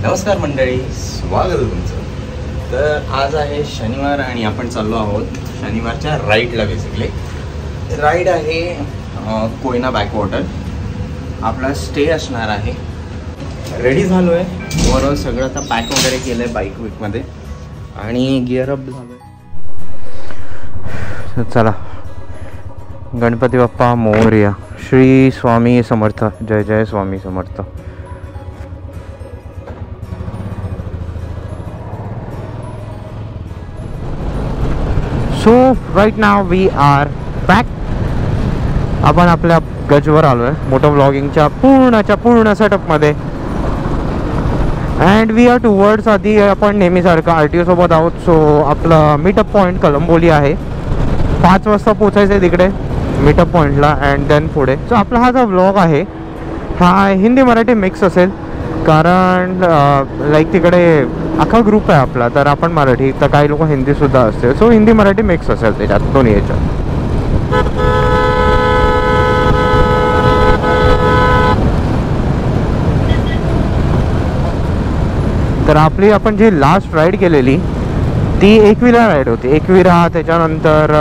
नमस्कार मंडळी, स्वागत आहे तुमचं। तर आज आहे शनिवार आणि आपण चाललो आहोत शनिवारच्या राईडला। बेसिकली राईड आहे कोयना बॅकवॉटर। आपला स्टे असणार आहे। रेडी झालो आहे, ओव्हरऑल सगळं आता पॅक वगैरे केलं आहे बाईक वीकमध्ये आणि गिअर अप झालो आहे। चला, गणपती बाप्पा मोरया, श्री स्वामी समर्थ, जय जय Swami Samarth. So right now we are back. आपण आपल्या गजवर आलो आहे मोटो व्लॉगिंगच्या पूर्ण सेटअपमध्ये अँड वी आर टुवर्ड्स, आधी आपण नेहमीसारखं RTO सोबत आहोत। सो आपलं मीटअप पॉईंट कलंबोली आहे। 5 वाजता पोचायचं आहे तिकडे मीटअप पॉईंटला अँड देन पुढे। सो आपला हा जो व्लॉग आहे हा हिंदी मराठी मिक्स असेल, कारण लाईक तिकडे अख्खा ग्रुप आहे आपला, तर आपण मराठी, तर काही लोक हिंदीसुद्धा असते। सो हिंदी मराठी मिक्स असेल त्याच्यात, दोन्ही याच्यात। तर आपली आपण जी लास्ट राईड केलेली ती एकविरा राईड होती। एकविरा, त्याच्यानंतर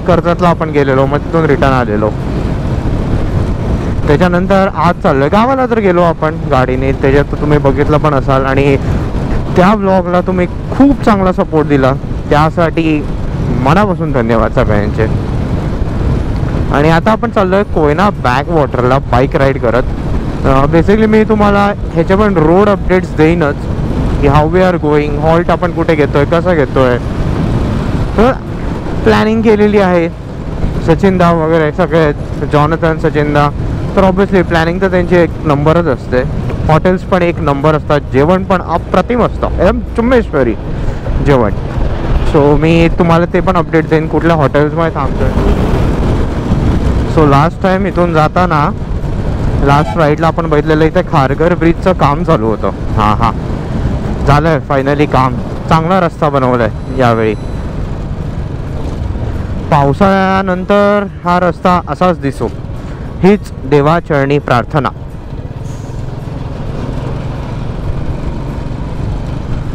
कर्जतला आपण गेलेलो, मग तिथून रिटर्न आलेलो। त्याच्यानंतर आज चाललो आहे गावाला, तर गेलो आपण गाडीने, त्याच्यात तुम्ही बघितलं पण असाल आणि त्या व्लॉगला तुम्ही खूप चांगला सपोर्ट दिला, त्यासाठी मनापासून धन्यवाद सगळ्यांचे। आणि आता आपण चाललो आहे कोयना बॅकवॉटरला बाईक राईड करत। बेसिकली मी तुम्हाला ह्याचे पण रोड अपडेट्स देईनच की how we are going, halt आपण कुठे घेतोय, कसं घेतोय। तर प्लॅनिंग केलेली आहे, सचिनदा वगैरे सगळे, जॉनथन, सचिनदा, तर ऑब्विसली प्लॅनिंग तर त्यांची एक नंबरच असते। हॉटेल्स पण एक नंबर असतात, जेवण पण अप्रतिम असतं, एकदम चुम्मेश्वरी जेवण। सो मी तुम्हाला ते पण अपडेट देईन कुठल्या हॉटेल्समध्ये थांबतोय। सो लास्ट टाइम इथून जाताना लास्ट राईडला आपण बघितलेलं इथे खारघर ब्रिजचं काम चालू होतं। हां झालं आहे फायनली काम, चांगला रस्ता बनवला आहे यावेळी। पावसाळ्यानंतर हा रस्ता असाच दिसो, हीच देवाचरणी प्रार्थना।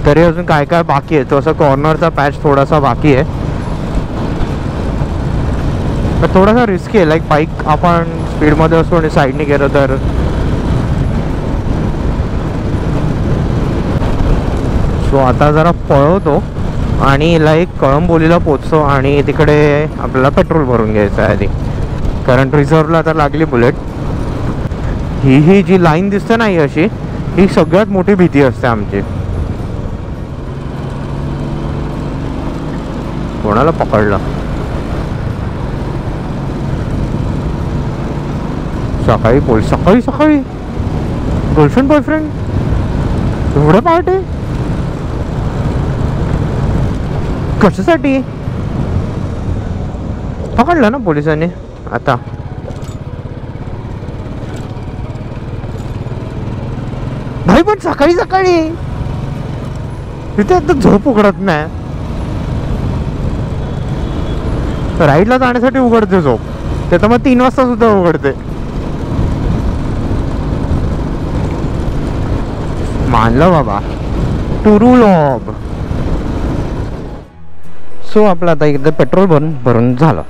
तरी अजून काय काय बाकी आहे, तो असं कॉर्नरचा पॅच थोडासा बाकी आहे, पण थोडासा रिस्की आहे। लाईक बाईक आपण स्पीडमध्ये असतो आणि साईडने गेलो तर। सो आता जरा पळवतो आणि लाईक कळंबोलीला पोचतो आणि तिकडे आपल्याला पेट्रोल भरून घ्यायचं आहे आधी, कारण रिझर्वला आता लागली बुलेट। ही जी लाईन दिसते नाही अशी, ही सगळ्यात मोठी भीती असते आमची। कोणाला पकडलं सकाळी पोलीस, सकाळी गर्लफ्रेंड बॉयफ्रेंड एवढं पार्ट आहे कशासाठी? पकडलं ना पोलिसांनी आता। भाई पण सकाळी इथे आता झोप उघडत नाही। राईडला जाण्यासाठी उघडते झोप, ते तर मग 3 वाजता सुद्धा उघडते। मानलं बाबा, टुरू लॉब। सो आपलं आता इकडे पेट्रोल भरून झालं।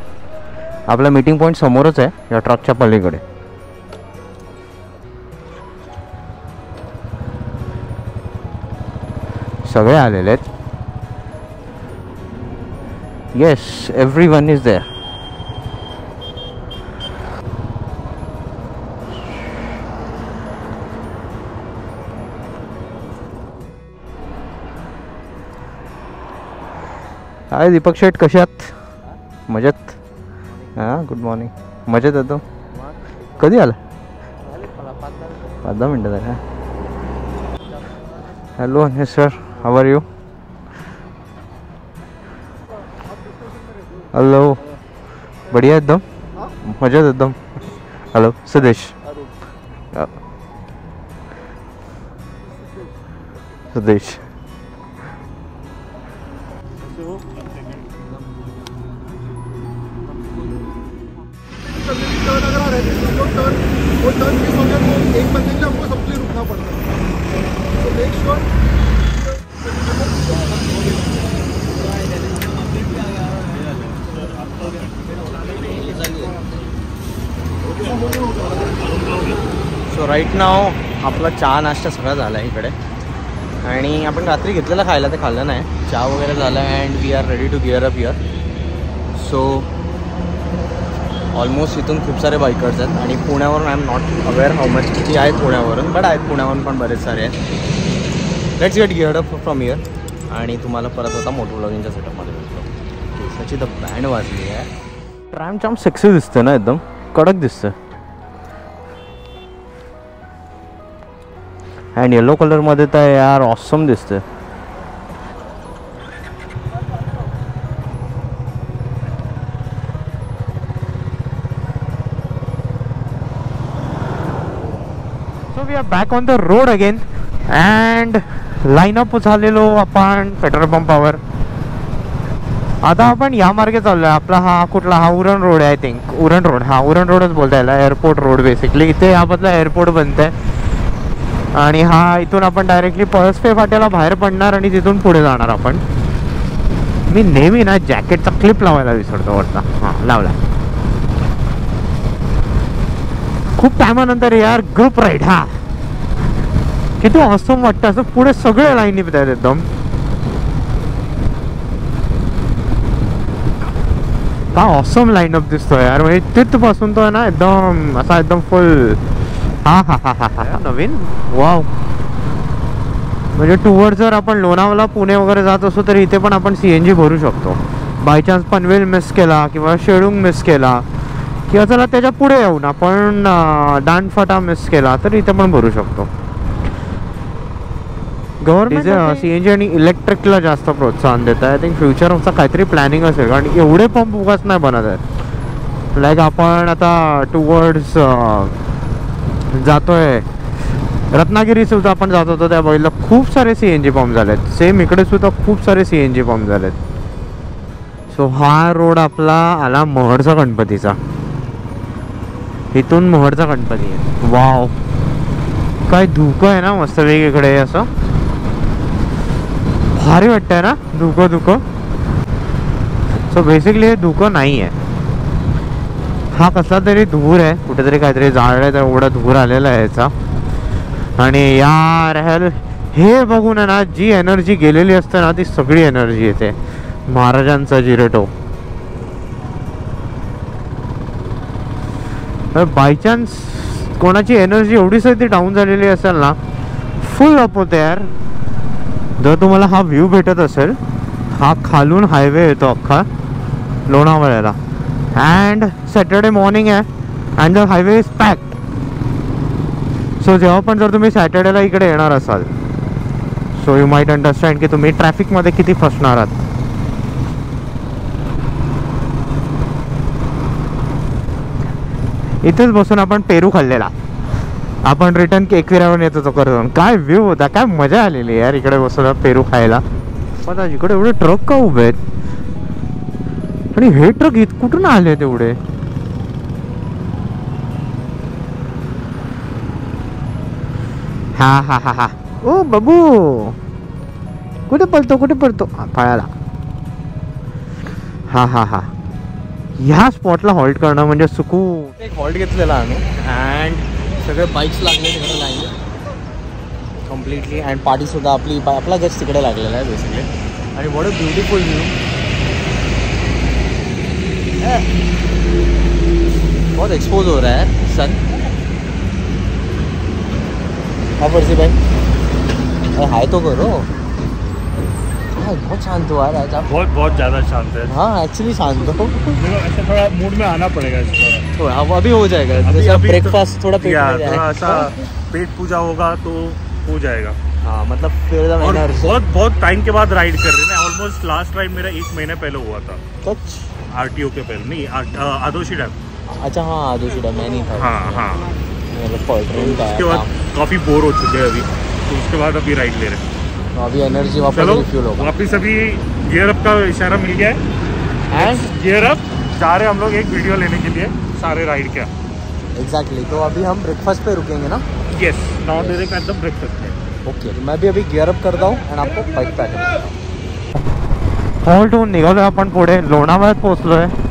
आपला मीटिंग पॉईंट समोरच आहे, या ट्रकच्या पलीकडे। सगळे आलेले आहेत। Yes, everyone is there. Hi Deepak Sheth, कसे आहात? मजेत? हां, गुड मॉर्निंग। मजेत येतो? कधी आला? 5-10 मिनटं झाली। Hello Anish sir, how are you? Hello, बढ़िया एकदम, मजेत एकदम। हॅलो सुदेश, सुदेश। वो टर्न मिस हो गया तो एक बंदे के लिए हमको सबके रुकना पड़ता है। सो राईट नाव आपला चहा नाश्ता सगळा झाला आहे इकडे आणि आपण रात्री घेतलेलं खायला ते खाल्लं नाही. चहा वगैरे झाला and we are ready to gear up here. So almost इथून खूप सारे बायकर्स आहेत आणि पुण्यावरून I am not aware how much किती आहेत पुण्यावरून, बट आहेत पुण्यावरून पण बरेच सारे आहेत. Let's get गिअर्ड up from here आणि तुम्हाला परत आता मोटो ब्लॉगिंगच्या सेटअपमध्ये भेटतो. केसाची तर बँड वाजली आहे. ट्रॅम चाम सेक्सी दिसते ना, एकदम कडक दिसतं. अँड येलो कलरमध्ये तर यार ऑसम दिसतं. So we are back on the road again and line up झालेलो आपण पेट्रोल पंपावर. आता आपण या मार्गे चाललोय. आपला हा कुठला, हा उरण रोड आहे आय थिंक. उरण रोड, हा उरण रोडच बोलता यायला, एअरपोर्ट रोड बेसिकली. इथे यामधला एअरपोर्ट बनतंय आणि हा इथून आपण डायरेक्टली पळसपे फाट्याला बाहेर पडणार आणि तिथून पुढे जाणार आपण. मी नेहमी ना जॅकेटचा क्लिप लावायला विसरतो वरता. हां लावला. खूप टायमानंतर यार ग्रुप राईड. हा किती ऑसम वाटतं. असं पुढे सगळे लाईन निघत आहेत एकदम. का ऑसम लाईनअप दिसतोय यार. म्हणजे तिथपासून तो आहे ना एकदम असा एकदम फुल. हा हा हा हा हा नवीन वाव. म्हणजे टूवर्ड जर आपण लोणावळा पुणे वगैरे जात असो तरी इथे पण आपण CNG भरू शकतो. बाय चान्स पनवेल मिस केला किंवा शेळुंग मिस केला किंवा चला त्याच्या पुढे येऊन आपण दांडफाटा मिस केला तर इथे पण भरू शकतो. गव्हर्नमेंट CNG आणि इलेक्ट्रिकला जास्त प्रोत्साहन देत आहे. आय थिंक फ्युचरचा काहीतरी प्लॅनिंग असेल कारण एवढे पंप उगाच नाही बनत आहेत. लाईक आपण आता टुवर्ड्स जातोय रत्नागिरी सुद्धा आपण जात होतो त्या बघितलं खूप सारे CNG पंप झालेत. सेम इकडे सुद्धा खूप सारे CNG पंप झालेत. सो हा रोड आपला आला महडचा गणपतीचा. इथून महडचा गणपती आहे. वाव काय धुकं आहे ना मस्त वेगळीकडे असं भारी वाटतंय ना. धुकं. सो बेसिकली हे धुकं नाही आहे. हा कसला तरी धूर आहे. कुठेतरी काहीतरी जाळलं तर एवढा धूर आलेला आहे याचा. आणि यार हे बघून आहे ना जी एनर्जी गेलेली असते ना ती सगळी एनर्जी येते. महाराजांचा जिरेटो. बाय चान्स कोणाची एनर्जी एवढीच ती डाऊन झालेली असेल ना फुल अप होते यार. जर तुम्हाला हा व्ह्यू भेटत असेल, हा खालून हायवे येतो अख्खा लोणावळ्याला अँड सॅटर्डे मॉर्निंग आहे and the highway is packed. So जेव्हा पण जर तुम्ही सॅटर्डेला इकडे येणार असाल सो यू माईट अंडरस्टँड की तुम्ही ट्रॅफिकमध्ये किती फसणार आहात. इथेच बसून आपण पेरू खाल्लेला. आपण रिटर्न एकविरावरून येत होतो करून. काय व्ह्यू होता, काय मजा आलेली यार इकडे बसून पेरू खायला. पण इकडे एवढे ट्रक का उभे आहेत आणि हे ट्रक कुठून आले तेवढे. हा हा हा हा ओ बाबू कुठे पळतो पळाला. हा हा हा ह्या स्पॉटला हॉल्ट करणं म्हणजे सुकून. एक हॉल्ट घेतलेला आम्ही अँड सगळे बाईक्स लागले तिकडे लाईन कम्प्लिटली अँड पार्टीसुद्धा आपला जस्ट तिकडे लागलेला आहे बेसिकली. आणि व्हॉट अ ब्युटिफुल व्ह्यू. बहुत एक्सपोज हो रहा है सन. हाँ परसी भाई हाय तो करो. हाँ बहुत शांत हो यार आज आप. बहुत ज़्यादा शांत है. हाँ एक्चुअली शांत हो. ऐसे थोड़ा मूड में आना पड़ेगा इसको. थोड़ा अब अभी हो जाएगा. ब्रेकफास्ट थोड़ा पेट में थोड़ा सा पेट पूजा होगा तो हो जाएगा. हाँ मतलब फिर बहुत टाइम के बाद राइड कर रहे हैं. ऑलमोस्ट लास्ट राइड मेरा 1 महीने पहले हुआ था. कुछ RTO के पहले नहीं आदोशी डैम. अच्छा हाँ आदोशी डैम मैं नहीं था. हाँ उसके बाद काफ़ी बोर हो चुके हैं अभी तो उसके बाद अभी राइड ले रहे हैं. अभी एनर्जी वापस रिफ्यूल होगा. वापस अभी गियर अप का इशारा मिल गया है एंड गियर अप जा रहे हम लोग एक वीडियो लेने के लिए सारे राइड का. एग्जैक्टली. तो अभी हम ब्रेकफास्ट पे रुकेंगे ना. Yes now direct at the breakfast. Okay मैं भी अभी गियर अप करता हूँ आणि आपको बाईक पे आके मिळतो. हॉल्ट होऊन निघालो आपण पुढे लोणावळ्यात पोहोचलो आहे.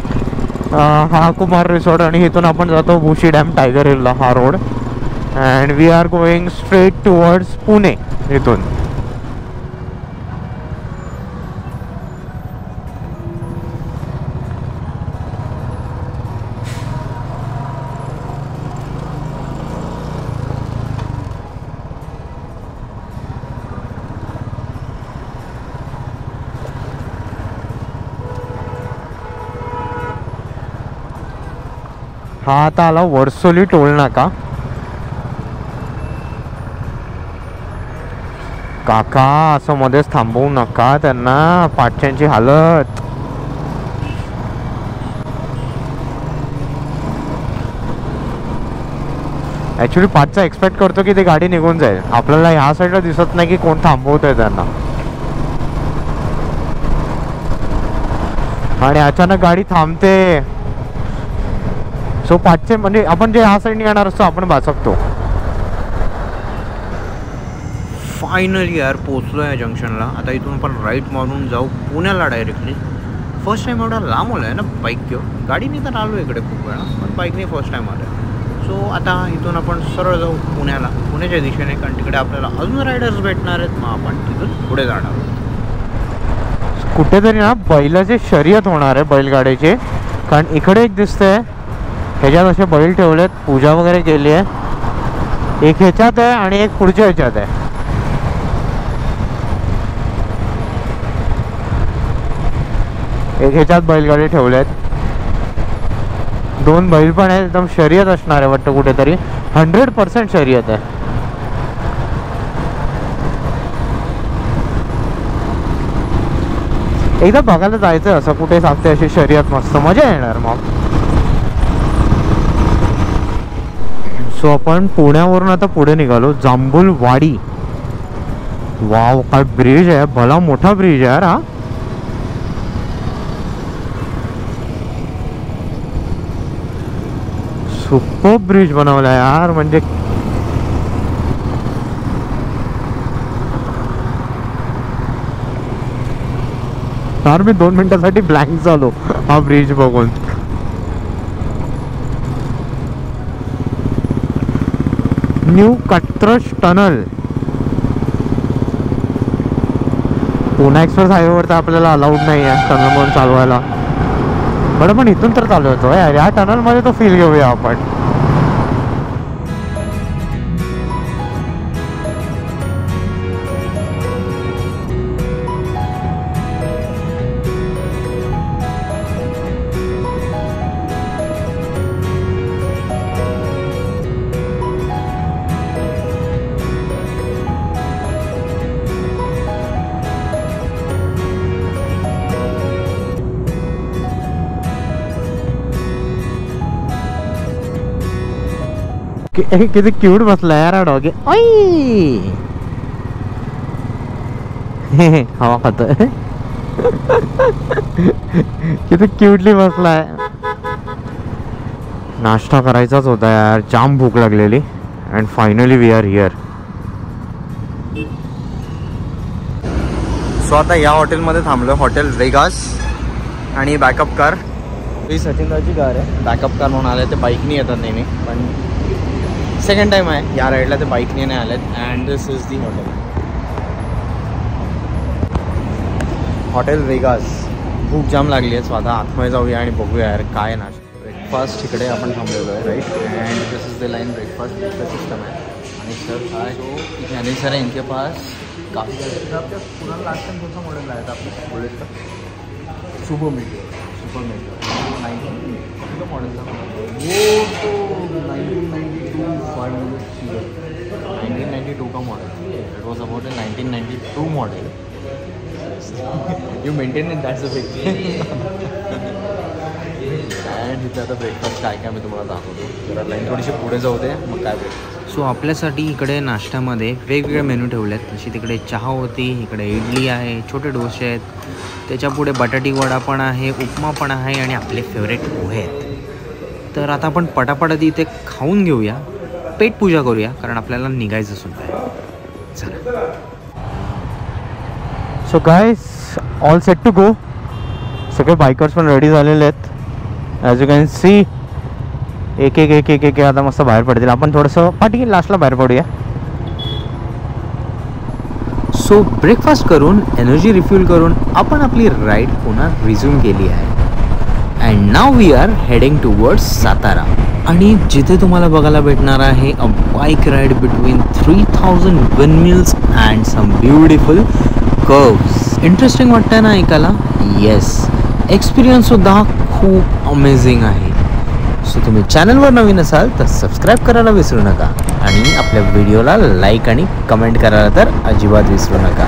हा कुमार रिसॉर्ट आणि इथून आपण जातो भुशी डॅम टायगर हिलला हा road. And we are going straight towards Pune इथून. हा आता आला वर्सोली टोल नाका. काका असं मध्येच थांबवू नका, त्यांना पाठच्यांची हालत. ऍक्च्युली पाठचा एक्सपेक्ट करतो की ती गाडी निघून जाईल. आपल्याला ह्या साईडला दिसत नाही की कोण थांबवत आहे त्यांना. आणि अचानक गाडी थांबते. सो पाचशे म्हणजे आपण जे ह्या साईडने येणार असतो आपण वाचकतो. फायनली यार पोचलो आहे जंक्शनला. आता इथून आपण राईट मारून जाऊ पुण्याला डायरेक्टली. फर्स्ट टाईम एवढा लांब आलो आहे ना बाईक घेऊन. गाडीने तर आलो इकडे खूप वेळा, पण बाईकने फर्स्ट टाईम आलो आहे. सो आता इथून आपण सरळ जाऊ पुण्याला, पुण्याच्या दिशेने, कारण तिकडे आपल्याला अजून रायडर्स भेटणार आहेत. मग आपण तिथून पुढे जाणार आहोत. कुठेतरी ना बैलाची शर्यत होणार आहे बैलगाडीची. कारण इकडे एक दिसतंय ह्याच्यात असे बैल ठेवलेत, पूजा वगैरे केली आहे. एक ह्याच्यात आहे आणि एक पुढच्या ह्याच्यात आहे. एक ह्याच्यात बैलगाडी ठेवल्यात. दोन बैल पण आहेत. एकदम शर्यत असणार आहे वाटतं कुठेतरी. 100% शर्यत आहे. एकदा बघायला जायचं असं कुठे सांगते अशी शर्यत. मस्त मजा येणार मग. सो आपण पुण्यावरून आता पुढे निघालो. जांभूलवाडी. वाव काय ब्रिज आहे, भला मोठा ब्रिज आहे यार हा. सुपर ब्रिज बनवला यार. म्हणजे यार मी 2 मिनिटासाठी ब्लँक झालो हा ब्रिज बघून. New Katraj tunnel. Pune express हायवेवर तर आपल्याला अलाउड नाही आहे टनल म्हणून चालवायला. बरं पण इथून तर चालू होतो यार. या टनलमध्ये तो फील घेऊया आपण. किती क्यूट बसला यार हा डॉगी. हवा खातोय. किती क्यूटली बसलाय. नाश्ता करायचाच होता यार, जाम भूक लागलेली. And finally we are here. So आता या हॉटेलमध्ये थांबलो, हॉटेल वेगास. आणि बॅकअप कार ही सचिनदाची कार आहे. बॅकअप कार म्हणून आले ते बाईकनी येतात नेहमी, पण सेकंड टाइम आहे या राईडला ते बाईकने नाही आलेत. And this is the hotel, hotel Vegas. भूक जाम लागली आहे. सो आता आतमध्ये जाऊया आणि बघूया यार काय नाश्ता. ब्रेकफास्ट इकडे आपण थांबलेलो आहे right. And this is the line breakfast का सिस्टम है. आणि सर काय तो यानी सर इनके पास काफ़ी सारे आपके पूरा लास्ट टाइम कौन सा मॉडल आया था आपने बुलेट का? Super medium. सुपर मीडियम 19 का मॉडल था वो तो 1992 1992 का model. It was about 1992 model. You maintain it, that's a big thing. And इथे आता ब्रेकफास्ट काय काय मी तुम्हाला दाखवतो. जरा लाईन थोडीशी पुढे जाऊ दे मग काय ब्रेकफास्ट. सो आपल्यासाठी इकडे नाश्त्यामध्ये वेगवेगळे मेनू ठेवले आहेत. तशी तिकडे चहा होती, इकडे इडली आहे, छोटे डोसे आहेत, त्याच्यापुढे बटाटी वडा पण आहे, उपमा पण आहे आणि आपले फेवरेट पोहे आहेत. तर आता आपण पटापट इथे खाऊन घेऊया, पेट पूजा करूया, कारण आपल्याला निघायचं सुद्धा आहे. चला. So guys all set to go. सगळे बायकर्स पण रेडी झालेले आहेत. ॲज यू कॅन सी एक एक एक एक एक आता मस्त बाहेर पडतील. आपण थोडंसं पाठी लास्टला बाहेर पडूया. सो ब्रेकफास्ट करून एनर्जी रिफ्यूल करून आपण आपली राईड पुन्हा रिझ्यूम केली आहे. And now we are heading towards Satara. आणि जिथे तुम्हाला बघायला भेटणार आहे a bike ride between 3000 windmills and some beautiful curves. Interesting वाटतंय ना ऐकायला? येस, एक्सपिरियन्ससुद्धा खूप अमेझिंग आहे. सो तुम्ही चॅनलवर नवीन असाल तर सबस्क्राईब करायला विसरू नका आणि आपल्या व्हिडिओला लाईक आणि कमेंट करायला तर अजिबात विसरू नका.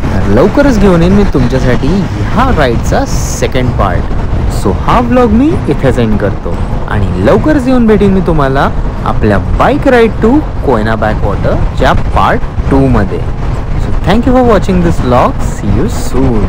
तर लवकरच घेऊन येईन मी तुमच्यासाठी ह्या राईडचा सेकंड पार्ट. सो हा व्लॉग मी इथेच एंड करतो आणि लवकरच येऊन भेटेन मी तुम्हाला आपल्या बाईक राईड टू कोयना बॅकवॉटरच्या पार्ट 2 मध्ये. So thank you for watching this vlog. See you soon.